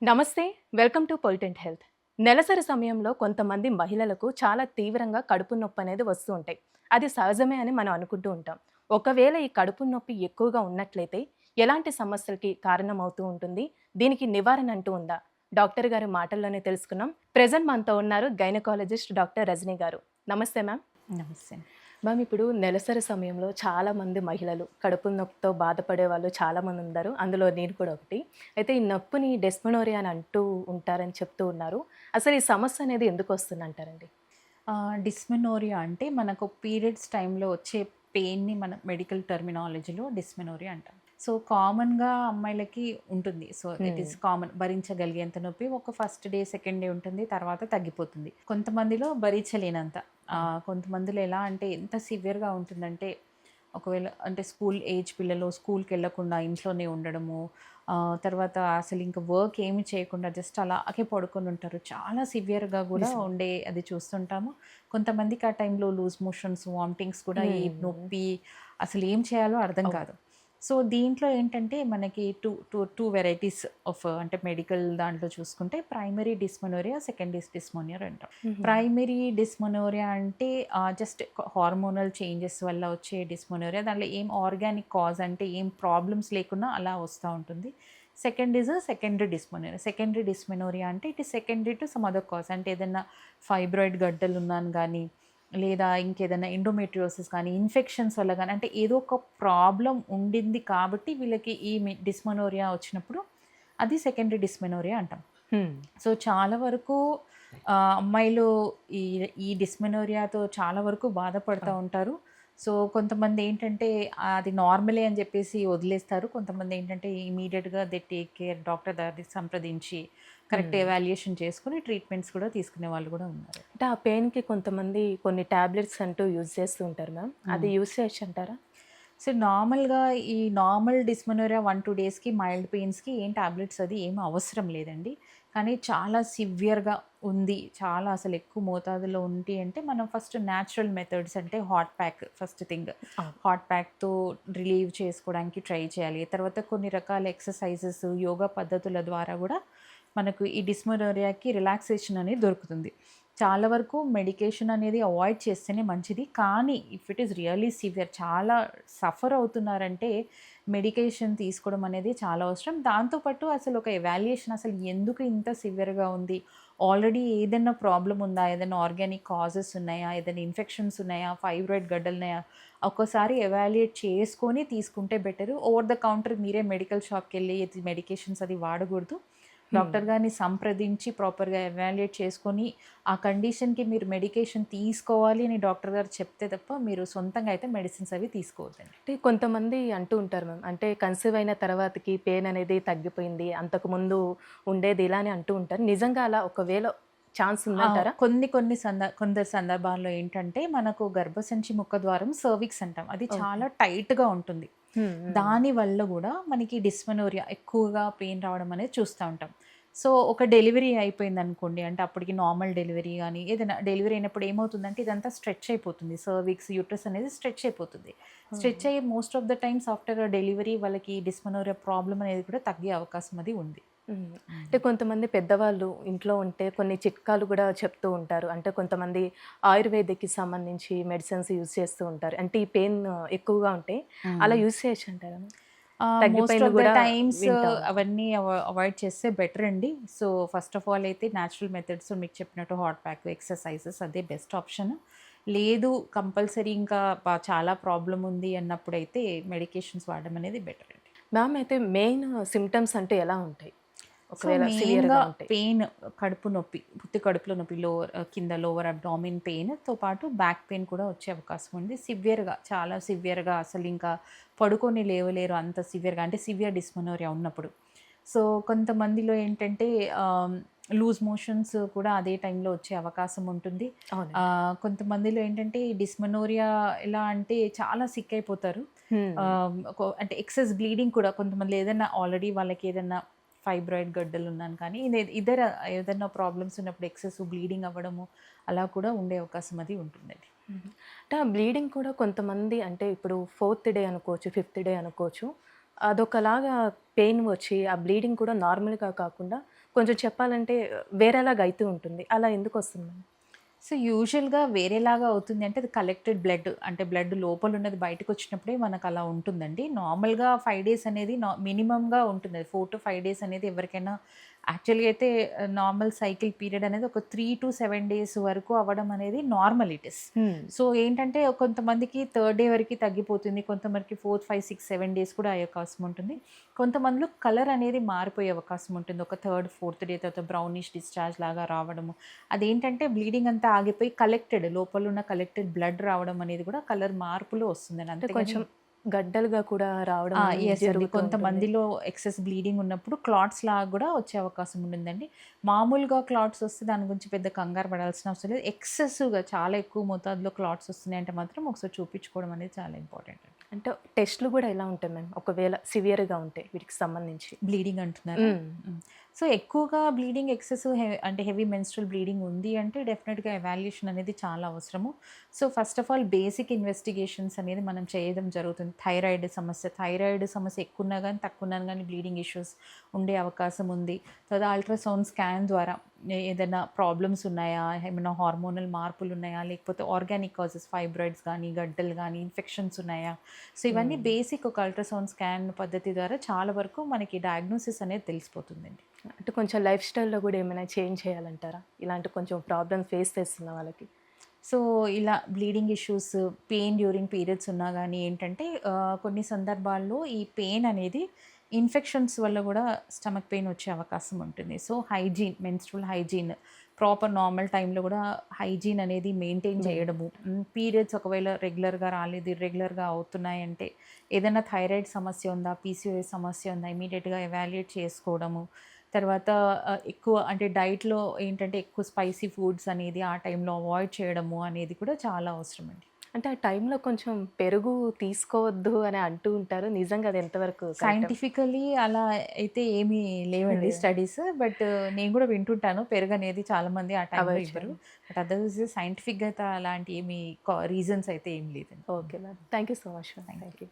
నమస్తే. Welcome to పొలిటెంట్ health. నెలసరి సమయంలో కొంతమంది మహిళలకు చాలా తీవ్రంగా కడుపు నొప్పి అనేది వస్తూ ఉంటాయి. అది సహజమే అని మనం అనుకుంటూ ఉంటాం. ఒకవేళ ఈ కడుపు నొప్పి ఎక్కువగా ఉన్నట్లయితే ఎలాంటి సమస్యలకి కారణమవుతూ ఉంటుంది? దీనికి నివారణ అంటూ ఉందా? డాక్టర్ గారి మాటల్లోనే తెలుసుకుందాం. ప్రెజెంట్ మనతో ఉన్నారు గైనకాలజిస్ట్ డాక్టర్ రజనీ గారు. నమస్తే మ్యామ్. నమస్తే. మ్యామ్, ఇప్పుడు నెలసరి సమయంలో చాలామంది మహిళలు కడుపు నొప్పితో బాధపడే వాళ్ళు చాలామంది ఉన్నారు. అందులో నేను కూడా ఒకటి. అయితే ఈ నొప్పిని డెస్మెనోరియా అని అంటూ ఉంటారని చెప్తూ ఉన్నారు. అసలు ఈ సమస్య అనేది ఎందుకు వస్తుందంటారండి? డిస్మెనోరియా అంటే మనకు పీరియడ్స్ టైంలో వచ్చే పెయిన్‌ని మన మెడికల్ టర్మినాలజీలో డిస్మెనోరియా అంటాం. సో, కామన్‌గా అమ్మాయిలకి ఉంటుంది. So, it hmm. Is common. భరించగలిగేంత నొప్పి ఒక ఫస్ట్ డే, సెకండ్ డే ఉంటుంది. తర్వాత తగ్గిపోతుంది. కొంతమందిలో భరించలేనంత. అవును. కొంతమందిలో ఎలా అంటే ఎంత సివియర్‌గా ఉంటుందంటే ఒకవేళ అంటే స్కూల్ ఏజ్ పిల్లలు స్కూల్‌కెళ్ళకుండా ఇంట్లోనే ఉండడము. తర్వాత అసలు ఇంక వర్క్ ఏమి చేయకుండా జస్ట్ అలాగే పడుకొని ఉంటారు. చాలా సివియర్‌గా గూడా నిజమే. ఉండే అది చూస్తుంటాము. కొంతమందికి ఆ టైంలో లూజ్ మోషన్స్, వామిటింగ్స్ కూడా ఈ హ్మ్. నొప్పి అసలు ఏం చేయాలో అర్థం అవును. కాదు. సో, దీంట్లో ఏంటంటే మనకి 2 వెరైటీస్ ఆఫ్ అంటే మెడికల్ దాంట్లో చూసుకుంటే ప్రైమరీ డిస్మెనోరియా, సెకండరీ డిస్మెనోరియా అంటాం. హుహు. ప్రైమరీ డిస్మెనోరియా అంటే జస్ట్ హార్మోనల్ చేంజెస్ వల్ల వచ్చే డిస్మెనోరియా. దాంట్లో ఏం ఆర్గానిక్ కాజ్ అంటే ఏం ప్రాబ్లమ్స్ లేకున్నా అలా వస్తా ఉంటుంది. Secondary dysmenorrhoea. సెకండరీ డిస్మెనోరియా అంటే it is secondary to some other cause. అంటే ఏదన్నా ఫైబ్రాయిడ్ గడ్డలున్నాను గానీ, లేదా ఇంకేదైనా ఎండోమెట్రియోసిస్ కానీ, ఇన్ఫెక్షన్స్ వల్ల గానీ, అంటే ఏదో ఒక ప్రాబ్లమ్ ఉండింది కాబట్టి వీళ్ళకి ఈ డిస్మెనోరియా వచ్చినప్పుడు అది సెకండరీ డిస్మెనోరియా అంటాం. హ్మ్. సో, చాలా వరకు అమ్మాయిలు ఈ ఈ డిస్మెనోరియాతో చాలా వరకు బాధపడతా అవును. ఉంటారు. సో, కొంతమందేంటంటే అది నార్మలే అని జెప్పేసి వదిలేస్తారు. కొంతమందేంటంటే ఇమ్మీడియేట్‌గా దే టేక్ కేర్ డాక్టర్ దగ్గరికి సంప్రదించి కరెక్ట్ హ్మ్. ఎవాల్యుయేషన్ చేసుకొని ట్రీట్మెంట్స్ కూడా తీసుకునే వాళ్ళు గూడా ఉన్నారు. అంటే ఆ పెయిన్‌కి కొంతమంది కొన్ని టాబ్లెట్స్ అంటూ యూజ్ చేస్తూ ఉంటారు మ్యామ్. హ్మ్. అది యూజ్ చేయొచ్చంటారా? సో, నార్మల్‌గా ఈ నార్మల్ డిస్మెనోరియా 1, 2 డేస్‌కి మైల్డ్ పెయిన్స్‌కి ఏం టాబ్లెట్స్ అది ఏమి అవసరం లేదండి. కానీ చాలా సివియర్‌గా ఉంది. చాలా అసలు ఎక్కువ మోతాదులో ఉంది అంటే మనం ఫస్ట్ న్యాచురల్ మెథడ్స్ అంటే హాట్ ప్యాక్ ఫస్ట్ థింగ్. అవును. హాట్ ప్యాక్‌తో రిలీవ్ చేసుకోవడానికి ట్రై చేయాలి. తర్వాత కొన్ని రకాల ఎక్సర్‌సైజెస్, యోగా పద్ధతుల ద్వారా గూడా మనకు ఈ డిస్మెనోరియాకి రిలాక్సేషన్ అనేది దొరుకుతుంది. చాలా వరకు మెడికేషన్ అనేది అవాయిడ్ చేస్తేనే మంచిది. కానీ if it is really severe చాలా సఫర్ అవుతున్నారంటే మెడికేషన్ తీసుకోవడం అనేది చాలా అవసరం. దాంతో పాటు అసలు ఒక ఎవాల్యుయేషన్ అసలు ఎందుకు ఇంత సివియర్‌గా ఉంది? ఆల్రెడీ ఏదన్నా ప్రాబ్లమ్ ఉందా? ఏదైనా ఆర్గానిక్ కాజెస్ ఉన్నాయా? ఏదైనా ఇన్ఫెక్షన్స్ ఉన్నాయా? ఫైబ్రాయిడ్ గడ్డలున్నాయా? ఒక్కసారి ఎవాల్యుయేట్ చేసుకొని తీసుకుంటే బెటరు. ఓవర్ ద కౌంటర్ మీరే మెడికల్ షాప్‌కెళ్ళి మెడికేషన్స్ అది వాడకూడదు. హ్మ్. డాక్టర్ గారిని సంప్రదించి ప్రాపర్‌గా ఎవాల్యుయేట్ చేసుకొని, ఆ కండిషన్‌కి మీరు మెడికేషన్ తీసుకోవాలి అని డాక్టర్ గారు చెప్తే తప్ప మీరు సొంతంగా అయితే మెడిసిన్స్ అవి తీసుకోవద్దండి. అంటే కొంతమంది అంటూ ఉంటారు మ్యామ్. అంటే కన్సీవ్ అయిన తర్వాతకి పెయిన్ అనేది తగ్గిపోయింది. అంతకుముందు ఉండేది ఇలా అని అంటూ ఉంటారు. నిజంగా అలా ఒకవేళ ఛాన్స్ ఉందంటారా? కొందరి సందర్భాల్లో ఏంటంటే, మనకు గర్భసంచి ముఖద్వారం సర్విక్స్ అంటాం. అది ఓకే. చాలా టైట్‌గా ఉంటుంది. హ్మ్. హ్మ్. దాని వల్ల గూడా మనకి డిస్మెనోరియా ఎక్కువగా పెయిన్ రావడం అనేది చూస్తా ఉంటాం. సో, ఒక డెలివరీ అయిపోయిందనుకోండి, అంటే అప్పటికి నార్మల్ డెలివరీ గానీ, ఏదైనా డెలివరీ అయినప్పుడు ఏమవుతుందంటే, ఇదంతా స్ట్రెచ్ అయిపోతుంది. సర్విక్స్, యూట్రస్ అనేది స్ట్రెచ్ అయిపోతుంది. హ్మ్. స్ట్రెచ్ అయ్యి most of the times after delivery వాళ్ళకి డిస్మెనోరియా ప్రాబ్లమ్ అనేది కూడా తగ్గే అవకాశం అది ఉంది. హ్మ్. హ్మ్. అంటే కొంతమంది పెద్దవాళ్ళు ఇంట్లో ఉంటే కొన్ని చిట్కాలు గూడా చెప్తూ ఉంటారు. అంటే కొంతమంది ఆయుర్వేదిక్‌కి సంబంధించి మెడిసిన్స్ యూజ్ చేస్తూ ఉంటారు. అంటే ఈ పెయిన్ ఎక్కువగా ఉంటే అలా హ్మ్. యూజ్ చేయొచ్చంటారా? మోస్ట్ తగ్గిపోయింది ఆఫ్ ద గూడా టైమ్స్ వింటా ఉంటాం. అవన్నీ అవాయిడ్ చేస్తే బెటర్ అండి. సో, ఫస్ట్ ఆఫ్ ఆల్ అయితే న్యాచురల్ మెథడ్స్ మీకు చెప్పినట్టు హాట్ ప్యాక్, ఎక్సర్‌సైజెస్ అదే బెస్ట్ ఆప్షన్. లేదు కంపల్సరీ ఇంకా చాలా ప్రాబ్లమ్ ఉంది అన్నప్పుడైతే మెడికేషన్స్ వాడడం అనేది బెటర్ అండి. మ్యామ్, అయితే మెయిన్ సింప్టమ్స్ అంటే ఎలా ఉంటాయి? సో, ఒకవేళ మెయిన్‌గా సివియర్‌గా ఉంటే? పెయిన్ కడుపు నొప్పి, ఉత్తి కడుపులో నొప్పి కింద లోవర్ అబ్డామిన్ పెయిన్‌తో పాటు బ్యాక్ పెయిన్ కూడా వచ్చే అవకాశం ఉంది. సివియర్‌గా చాలా సివియర్‌గా అసలింకా పడుకొని లేవలేరు అంత సివియర్‌గా అంటే సివియర్ డిస్మెనోరియా ఉన్నప్పుడు. సో, కొంతమందిలో ఏంటంటే లూజ్ మోషన్స్ కూడా అదే టైంలో వచ్చే అవకాశం ఉంటుంది. అవునండి. కొంతమందిలో ఏంటంటే ఈ డిస్మెనోరియా ఎలా అంటే చాలా సిక్ అయిపోతారు. హ్మ్. అంటే ఎక్సెస్ బ్లీడింగ్ కూడా కొంతమందిలో ఏదైనా ఆల్రెడీ వాళ్ళకేదన్నా ఫైబ్రాయిడ్ గడ్డలున్నాను కానీ ఇతర ఏదన్నా ప్రాబ్లమ్స్ ఉన్నప్పుడు ఎక్సెస్ బ్లీడింగ్ అవ్వడము అలా కూడా ఉండే అవకాశం అది ఉంటుందండి. హుహు. అంటే ఆ బ్లీడింగ్ కూడా కొంతమంది అంటే ఇప్పుడు ఫోర్త్ డే అనుకోవచ్చు, ఫిఫ్త్ డే అనుకోవచ్చు. అదొకలాగా పెయిన్ వచ్చి, ఆ బ్లీడింగ్ కూడా నార్మల్‌గా కాకుండా కొంచెం చెప్పాలంటే వేరేలాగా అయితూ ఉంటుంది. అలా ఎందుకొస్తుంది మ్యామ్? సో, యూజువల్‌గా వేరేలాగా అవుతుంది అంటే అది కలెక్టెడ్ బ్లడ్. అంటే బ్లడ్ లోపలున్నది బయటకొచ్చినప్పుడే మనకలా ఉంటుందండి. నార్మల్‌గా 5 డేస్ అనేది మినిమమ్‌గా ఉంటుంది. 4-5 డేస్ అనేది ఎవరికైనా యాక్చువల్‌గా అయితే నార్మల్ సైకిల్ పీరియడ్ అనేది ఒక 3-7 డేస్ వరకు అవ్వడం అనేది నార్మల్ ఇట్ ఈస్. హ్మ్. సో, ఏంటంటే కొంతమందికి థర్డ్ డే వరకి తగ్గిపోతుంది. కొంతమందికి 4, 5, 6, 7 డేస్ కూడా అయ్యే అవకాశం ఉంటుంది. కొంతమందిలో కలర్ అనేది మారిపోయే అవకాశం ఉంటుంది. ఒక థర్డ్, ఫోర్త్ డే తర్వాత బ్రౌనిష్ డిశ్చార్జ్ లాగా రావడము. అదేంటంటే బ్లీడింగ్ అంతా ఆగిపోయి లోపలున్న కలెక్టెడ్ బ్లడ్ రావడం అనేది కూడా కలర్ మార్పులో వస్తుందని. అంటే అంతేగాని కొంచెం గడ్డలుగా కూడా రావడం యెస్ అండి. జరుగుతూ ఉంటుంది. కొంతమందిలో ఎక్సెస్ బ్లీడింగ్ ఉన్నప్పుడు క్లాట్స్ లాగా గూడా వచ్చే అవకాశం ఉంటుందండి. మామూలుగా క్లాట్స్ వస్తే దాని గురించి పెద్ద కంగారు పడాల్సిన అవసరం లేదు. ఎక్సెసివ్‌గా చాలా ఎక్కువ మోతాదులో క్లాట్స్ వస్తున్నాయంటే మాత్రం ఒకసారి చూపించుకోవడం అనేది చాలా ఇంపార్టెంట్ అండి. అంటే టెస్ట్‌లు గూడా ఎలా ఉంటాయి మ్యామ్? ఒకవేళ సివియర్‌గా ఉంటే వీటికి సంబంధించి? బ్లీడింగ్ అంటున్నారా? హ్మ్. హ్మ్. సో, ఎక్కువగా బ్లీడింగ్ ఎక్సెసివ్ అంటే హెవీ మెన్‌స్ట్రువల్ బ్లీడింగ్ ఉంది అంటే డెఫినిట్‌గా ఎవాల్యుయేషన్ అనేది చాలా అవసరము. So, first of all basic investigations అనేది మనం చేయడం జరుగుతుంది. థైరాయిడ్ సమస్య ఎక్కువున్నా గానీ, తక్కువున్నా గానీ బ్లీడింగ్ ఇష్యూస్ ఉండే అవకాశం ఉంది. తర్వాత అల్ట్రాసౌండ్ స్కాన్ ద్వారా ఏదైనా ప్రాబ్లమ్స్ ఉన్నాయా? ఏమైనా హార్మోనల్ మార్పులున్నాయా? లేకపోతే ఆర్గానిక్ కాజెస్ ఫైబ్రాయిడ్స్ గానీ, గడ్డలు గానీ, ఇన్ఫెక్షన్స్ ఉన్నాయా? సో, ఇవన్నీ హ్మ్. బేసిక్ ఒక అల్ట్రాసౌండ్ స్కాన్ పద్ధతి ద్వారా చాలా వరకు మనకి డయాగ్నోసిస్ అనేది తెలిసిపోతుందండి. అంటే కొంచెం లైఫ్ స్టైల్‌లో గూడా ఏమైనా చేంజ్ చేయాలంటారా? ఇలాంటి కొంచెం ప్రాబ్లమ్ ఫేస్ చేస్తున్న వాళ్ళకి? సో, ఇలా bleeding issues, pain during periods ఉన్నా గానీ ఏంటంటే కొన్ని సందర్భాల్లో ఈ పెయిన్ అనేది ఇన్ఫెక్షన్స్ వల్ల గూడా స్టమక్ పెయిన్ వచ్చే అవకాశం ఉంటుంది. So, menstrual hygiene proper normal టైంలో గూడా హైజీన్ అనేది మెయింటైన్ చేయడము. పీరియడ్స్ ఒకవేళ రెగ్యులర్‌గా రాలేదు, ఇర్రెగ్యులర్‌గా అవుతున్నాయంటే ఏదైనా థైరాయిడ్ సమస్య ఉందా, పీసీఓఎస్ సమస్య ఉందా ఇమ్మీడియేట్‌గా ఎవాల్యుయేట్ చేసుకోవడము. తర్వాత ఎక్కువ అంటే డైట్‌లో ఏంటంటే ఎక్కువ స్పైసీ ఫుడ్స్ అనేది ఆ టైంలో అవాయిడ్ చేయడము అనేది కూడా చాలా అవసరమండి. అంటే ఆ టైంలో కొంచెం పెరుగు తీసుకోవద్దు అని అంటూ ఉంటారు. నిజంగా అది ఎంతవరకు కరెక్టో? సైంటిఫికల్లీ అలా అయితే ఏమీ లేవండి లేదు. స్టడీస్. బట్ నేను కూడా వింటుంటాను పెరుగనేది చాలామంది ఆ టైంలో అవాయిడ్ ఇవ్వరు. చేయాలి. బట్ అదర్‌వైజ్ సైంటిఫిక్‌గా అయితే అలాంటి ఏమి రీజన్స్ అయితే ఏమి లేదండి. Okay ma'am. Thank you so much ma'am. Thank you. Thank you.